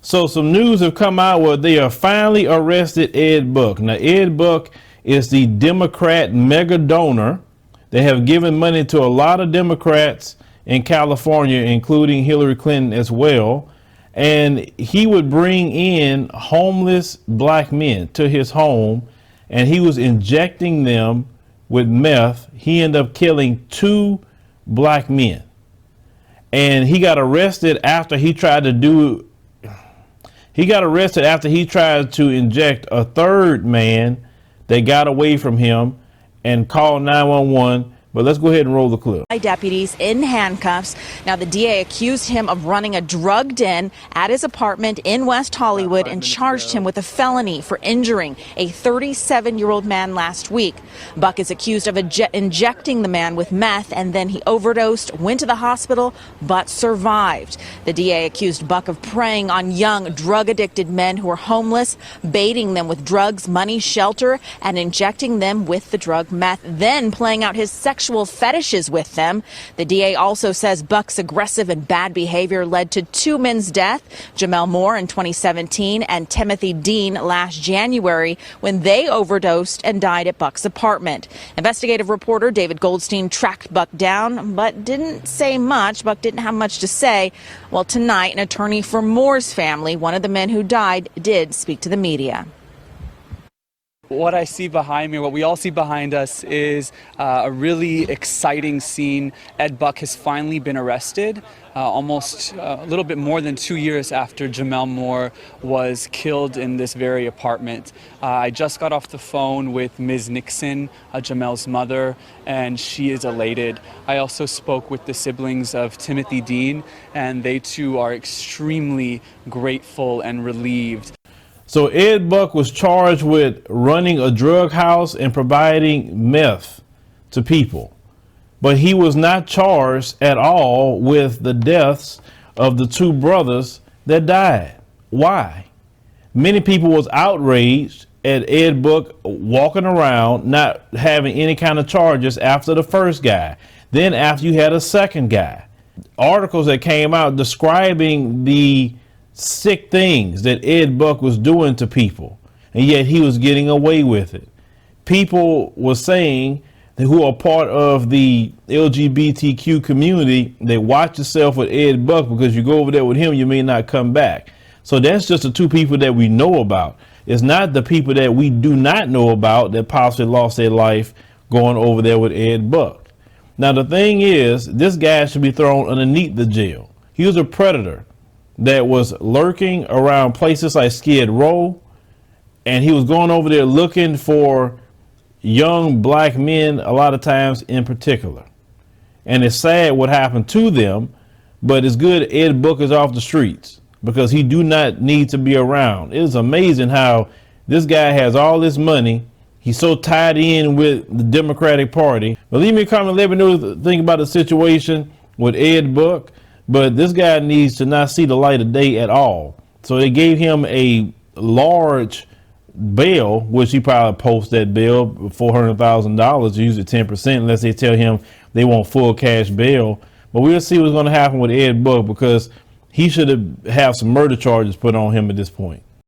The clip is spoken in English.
So some news have come out where they are finally arrested Ed Buck. Now, Ed Buck is the Democrat Megadonor. They have given money to a lot of Democrats in California, including Hillary Clinton as well. And he would bring in homeless black men to his home, and he was injecting them with meth. He ended up killing 2 black men. And he got arrested after he tried to inject a 3rd man. They got away from him and called 911. But let's go ahead and roll the clip. Deputies in handcuffs. Now, the DA accused him of running a drug den at his apartment in West Hollywood and charged him with a felony for injuring a 37-year-old man last week. Buck is accused of injecting the man with meth, and then he overdosed, went to the hospital, but survived. The DA accused Buck of preying on young, drug-addicted men who are homeless, baiting them with drugs, money, shelter, and injecting them with the drug meth, then playing out his sexual fetishes with them. The DA also says Buck's aggressive and bad behavior led to 2 men's death, Jamel Moore in 2017 and Timothy Dean last January, when they overdosed and died at Buck's apartment. Investigative reporter David Goldstein tracked Buck down, but didn't say much. Buck didn't have much to say. Well, tonight, an attorney for Moore's family, one of the men who died, did speak to the media. What I see behind me, what we all see behind us, is a really exciting scene. Ed Buck has finally been arrested, almost a little bit more than 2 years after Jamel Moore was killed in this very apartment. I just got off the phone with Ms. Nixon, Jamel's mother, and she is elated. I also spoke with the siblings of Timothy Dean, and they too are extremely grateful and relieved. So Ed Buck was charged with running a drug house and providing meth to people. But he was not charged at all with the deaths of the 2 brothers that died. Why? Many people was outraged at Ed Buck walking around not having any kind of charges after the first guy. Then after you had a second guy. Articles that came out describing the sick things that Ed Buck was doing to people, and yet he was getting away with it. People were saying that, who are part of the LGBTQ community, they watch yourself with Ed Buck, because you go over there with him, you may not come back. So that's just the 2 people that we know about. It's not the people that we do not know about that possibly lost their life going over there with Ed Buck. Now, the thing is, this guy should be thrown underneath the jail. He was a predator that was lurking around places like Skid Row, and he was going over there looking for young black men, a lot of times in particular. And it's sad what happened to them, but it's good Ed Buck is off the streets, because he do not need to be around. It is amazing how this guy has all this money. He's so tied in with the Democratic Party. But leave me a comment, let me know what you think about the situation with Ed Buck. But this guy needs to not see the light of day at all. So they gave him a large bail, which he probably posts that bail, $400,000, usually 10%, unless they tell him they want full cash bail. But we'll see what's going to happen with Ed Buck, because he should have some murder charges put on him at this point.